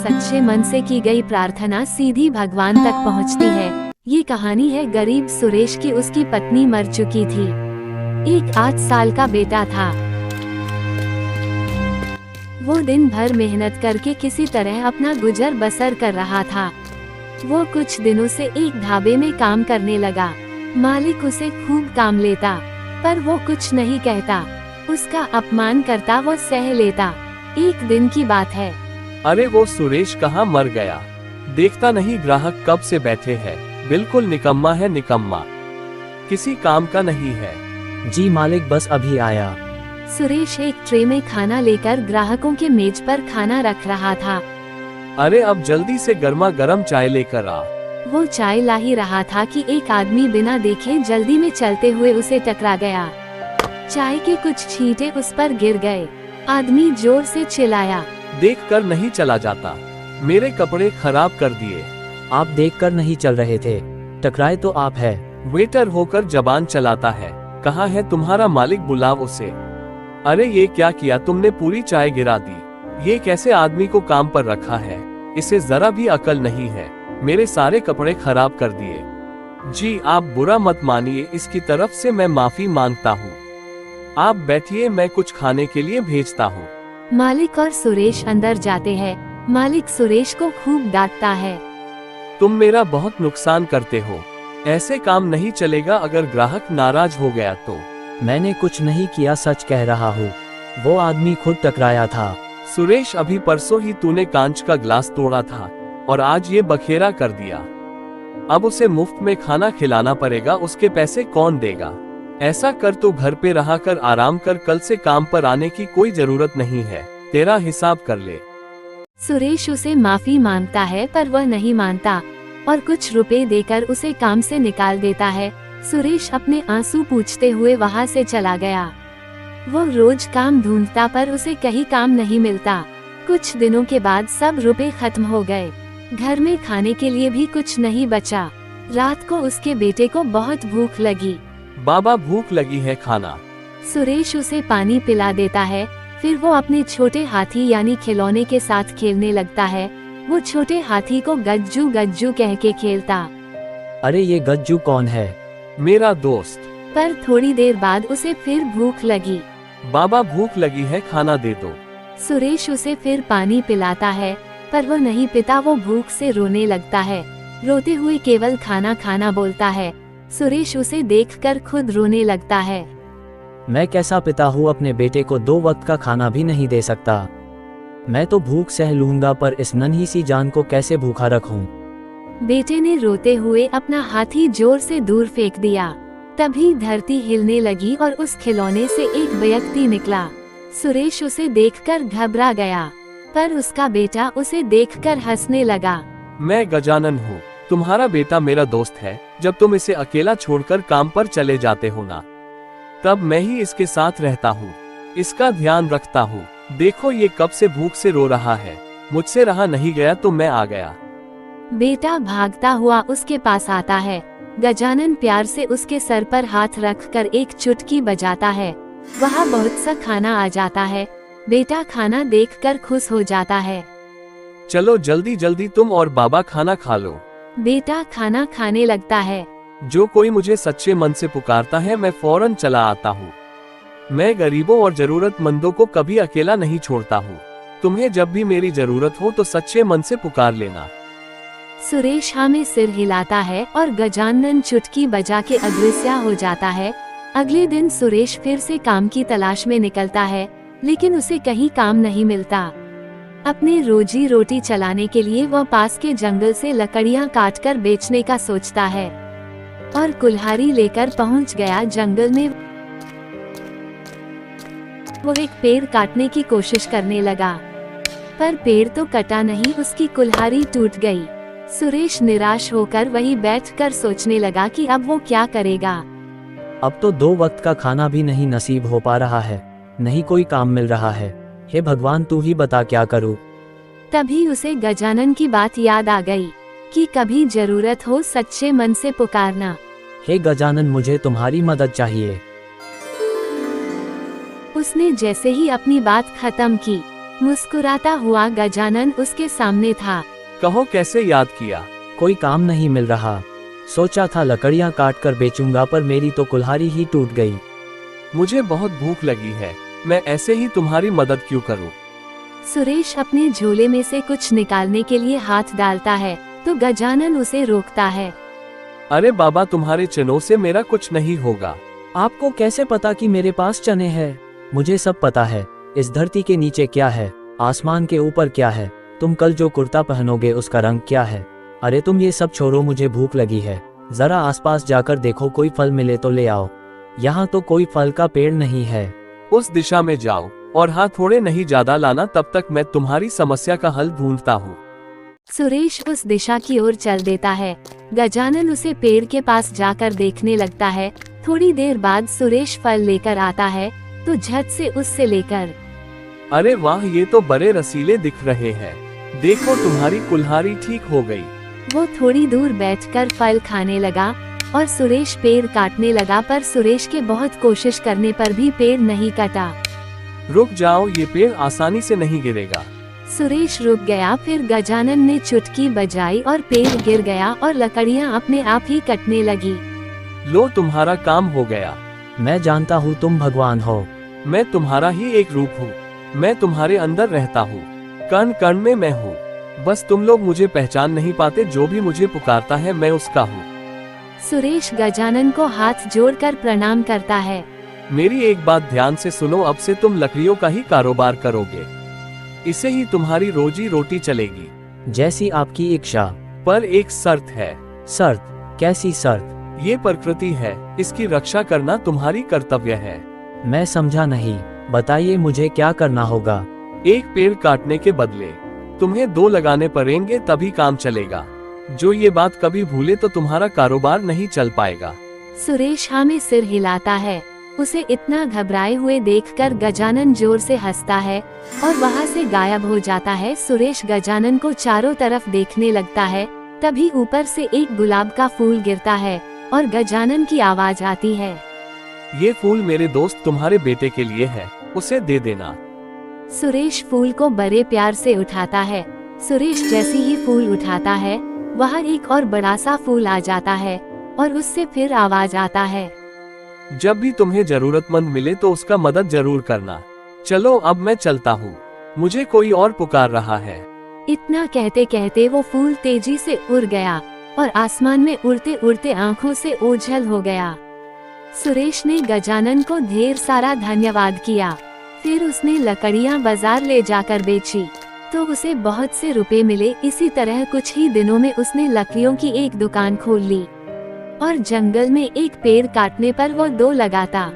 सच्चे मन से की गई प्रार्थना सीधी भगवान तक पहुंचती है। ये कहानी है गरीब सुरेश की। उसकी पत्नी मर चुकी थी। एक 8 साल का बेटा था। वो दिन भर मेहनत करके किसी तरह अपना गुजर बसर कर रहा था। वो कुछ दिनों से एक ढाबे में काम करने लगा। मालिक उसे खूब काम लेता, पर वो कुछ नहीं कहता। उसका अपमान करता, वो सह लेता। एक दिन की बात है। अरे वो सुरेश कहाँ मर गया? देखता नहीं ग्राहक कब से बैठे हैं। बिल्कुल निकम्मा है, निकम्मा। किसी काम का नहीं है। जी मालिक, बस अभी आया। सुरेश एक ट्रे में खाना लेकर ग्राहकों के मेज पर खाना रख रहा था। अरे अब जल्दी से गर्मा गर्म चाय लेकर आ। वो चाय ला ही रहा था कि एक आदमी बिना देखे जल्दी में चलते हुए उसे टकरा गया। चाय के कुछ छींटे उस पर गिर गए। आदमी जोर से चिल्लाया, देखकर नहीं चला जाता, मेरे कपड़े खराब कर दिए। आप देखकर नहीं चल रहे थे, टकराए तो आप है। वेटर होकर जबान चलाता है। कहाँ है तुम्हारा मालिक? बुलाओ उसे। अरे ये क्या किया तुमने? पूरी चाय गिरा दी। ये कैसे आदमी को काम पर रखा है? इसे जरा भी अकल नहीं है। मेरे सारे कपड़े खराब कर दिए। जी आप बुरा मत मानिए, इसकी तरफ से मैं माफी मांगता हूँ। आप बैठिए, मैं कुछ खाने के लिए भेजता हूँ। मालिक और सुरेश अंदर जाते हैं। मालिक सुरेश को खूब डांटता है। तुम मेरा बहुत नुकसान करते हो। ऐसे काम नहीं चलेगा। अगर ग्राहक नाराज हो गया तो। मैंने कुछ नहीं किया, सच कह रहा हूँ। वो आदमी खुद टकराया था। सुरेश अभी परसों ही तूने कांच का ग्लास तोड़ा था और आज ये बखेरा कर दिया। अब उसे मुफ्त में खाना खिलाना पड़ेगा। उसके पैसे कौन देगा? ऐसा कर तो घर पे रहा कर, आराम कर। कल से काम पर आने की कोई जरूरत नहीं है। तेरा हिसाब कर ले। सुरेश उसे माफी मांगता है, पर वह नहीं मानता और कुछ रुपए देकर उसे काम से निकाल देता है। सुरेश अपने आंसू पूछते हुए वहां से चला गया। वो रोज काम ढूंढता, पर उसे कहीं काम नहीं मिलता। कुछ दिनों के बाद सब रुपए खत्म हो गए। घर में खाने के लिए भी कुछ नहीं बचा। रात को उसके बेटे को बहुत भूख लगी। बाबा भूख लगी है, खाना। सुरेश उसे पानी पिला देता है। फिर वो अपने छोटे हाथी यानी खिलौने के साथ खेलने लगता है। वो छोटे हाथी को गज्जू गज्जू कह के खेलता। अरे ये गज्जू कौन है? मेरा दोस्त। पर थोड़ी देर बाद उसे फिर भूख लगी। बाबा भूख लगी है, खाना दे दो। सुरेश उसे फिर पानी पिलाता है, पर वो नहीं पीता। वो भूख से रोने लगता है। रोते हुए केवल खाना खाना बोलता है। सुरेश उसे देखकर खुद रोने लगता है। मैं कैसा पिता हूँ, अपने बेटे को 2 वक्त का खाना भी नहीं दे सकता। मैं तो भूख सह लूंगा, पर इस नन्ही सी जान को कैसे भूखा रखूं? बेटे ने रोते हुए अपना हाथी जोर से दूर फेंक दिया। तभी धरती हिलने लगी और उस खिलौने से एक व्यक्ति निकला। सुरेश उसे देखकर घबरा गया, पर उसका बेटा उसे देखकर हंसने लगा। मैं गजानन हूँ, तुम्हारा बेटा मेरा दोस्त है। जब तुम इसे अकेला छोड़कर काम पर चले जाते हो ना, तब मैं ही इसके साथ रहता हूँ, इसका ध्यान रखता हूँ। देखो ये कब से भूख से रो रहा है। मुझसे रहा नहीं गया तो मैं आ गया। बेटा भागता हुआ उसके पास आता है। गजानन प्यार से उसके सर पर हाथ रखकर एक चुटकी बजाता है। वहाँ बहुत सा खाना आ जाता है। बेटा खाना देखकर खुश हो जाता है। चलो जल्दी जल्दी तुम और बाबा खाना खा लो। बेटा खाना खाने लगता है। जो कोई मुझे सच्चे मन से पुकारता है, मैं फौरन चला आता हूँ। मैं गरीबों और जरूरतमंदों को कभी अकेला नहीं छोड़ता हूँ। तुम्हें जब भी मेरी जरूरत हो तो सच्चे मन से पुकार लेना। सुरेश हाँ में सिर हिलाता है और गजानन चुटकी बजा के अदृश्य हो जाता है। अगले दिन सुरेश फिर से काम की तलाश में निकलता है, लेकिन उसे कहीं काम नहीं मिलता। अपने रोजी रोटी चलाने के लिए वह पास के जंगल से लकड़ियां काटकर बेचने का सोचता है और कुल्हाड़ी लेकर पहुंच गया जंगल में। वो एक पेड़ काटने की कोशिश करने लगा, पर पेड़ तो कटा नहीं, उसकी कुल्हाड़ी टूट गई। सुरेश निराश होकर वहीं बैठकर सोचने लगा कि अब वो क्या करेगा। अब तो 2 वक्त का खाना भी नहीं नसीब हो पा रहा है, नहीं कोई काम मिल रहा है। हे भगवान, तू ही बता क्या करूं। तभी उसे गजानन की बात याद आ गई कि कभी जरूरत हो सच्चे मन से पुकारना। हे गजानन, मुझे तुम्हारी मदद चाहिए। उसने जैसे ही अपनी बात खत्म की, मुस्कुराता हुआ गजानन उसके सामने था। कहो कैसे याद किया? कोई काम नहीं मिल रहा। सोचा था लकड़ियां काट कर बेचूंगा, पर मेरी तो कुल्हाड़ी ही टूट गई। मुझे बहुत भूख लगी है, मैं ऐसे ही तुम्हारी मदद क्यों करूं? सुरेश अपने झोले में से कुछ निकालने के लिए हाथ डालता है तो गजानन उसे रोकता है। अरे बाबा, तुम्हारे चनों से मेरा कुछ नहीं होगा। आपको कैसे पता कि मेरे पास चने हैं? मुझे सब पता है। इस धरती के नीचे क्या है, आसमान के ऊपर क्या है, तुम कल जो कुर्ता पहनोगे उसका रंग क्या है। अरे तुम ये सब छोड़ो, मुझे भूख लगी है। जरा आसपास जाकर देखो, कोई फल मिले तो ले आओ। यहाँ तो कोई फल का पेड़ नहीं है। उस दिशा में जाओ और हाँ, थोड़े नहीं ज्यादा लाना, तब तक मैं तुम्हारी समस्या का हल ढूंढता हूँ। सुरेश उस दिशा की ओर चल देता है। गजानन उसे पेड़ के पास जाकर देखने लगता है। थोड़ी देर बाद सुरेश फल लेकर आता है तो झट से उससे लेकर। अरे वाह, ये तो बड़े रसीले दिख रहे हैं। देखो, तुम्हारी कुल्हाड़ी ठीक हो गई। वो थोड़ी दूर बैठकर फल खाने लगा और सुरेश पेड़ काटने लगा, पर सुरेश के बहुत कोशिश करने पर भी पेड़ नहीं कटा। रुक जाओ, ये पेड़ आसानी से नहीं गिरेगा। सुरेश रुक गया। फिर गजानन ने चुटकी बजाई और पेड़ गिर गया और लकड़ियां अपने आप ही कटने लगी। लो, तुम्हारा काम हो गया। मैं जानता हूँ तुम भगवान हो। मैं तुम्हारा ही एक रूप हूँ। मैं तुम्हारे अंदर रहता हूँ, कण कण में मैं हूँ। बस तुम लोग मुझे पहचान नहीं पाते। जो भी मुझे पुकारता है मैं उसका हूँ। सुरेश गजानन को हाथ जोड़कर प्रणाम करता है। मेरी एक बात ध्यान से सुनो, अब से तुम लकड़ियों का ही कारोबार करोगे। इसे ही तुम्हारी रोजी रोटी चलेगी। जैसी आपकी इच्छा। पर एक शर्त है। शर्त? कैसी शर्त? ये प्रकृति है, इसकी रक्षा करना तुम्हारी कर्तव्य है। मैं समझा नहीं, बताइए मुझे क्या करना होगा। एक पेड़ काटने के बदले तुम्हें 2 लगाने पड़ेंगे, तभी काम चलेगा। जो ये बात कभी भूले तो तुम्हारा कारोबार नहीं चल पाएगा। सुरेश हाँ में सिर हिलाता है। उसे इतना घबराए हुए देखकर गजानन जोर से हंसता है और वहाँ से गायब हो जाता है। सुरेश गजानन को चारों तरफ देखने लगता है। तभी ऊपर से एक गुलाब का फूल गिरता है और गजानन की आवाज आती है। ये फूल मेरे दोस्त तुम्हारे बेटे के लिए है, उसे दे देना। सुरेश फूल को बड़े प्यार से उठाता है। सुरेश जैसे ही फूल उठाता है, वहाँ एक और बड़ा सा फूल आ जाता है और उससे फिर आवाज आता है। जब भी तुम्हें जरूरतमंद मिले तो उसका मदद जरूर करना। चलो, अब मैं चलता हूँ, मुझे कोई और पुकार रहा है। इतना कहते कहते वो फूल तेजी से उड़ गया और आसमान में उड़ते उड़ते आंखों से ओझल हो गया। सुरेश ने गजानन को ढेर सारा धन्यवाद किया। फिर उसने लकड़ियां बाजार ले जाकर बेची तो उसे बहुत से रुपए मिले। इसी तरह कुछ ही दिनों में उसने लकड़ियों की एक दुकान खोल ली और जंगल में एक पेड़ काटने पर वो 2 लगाता।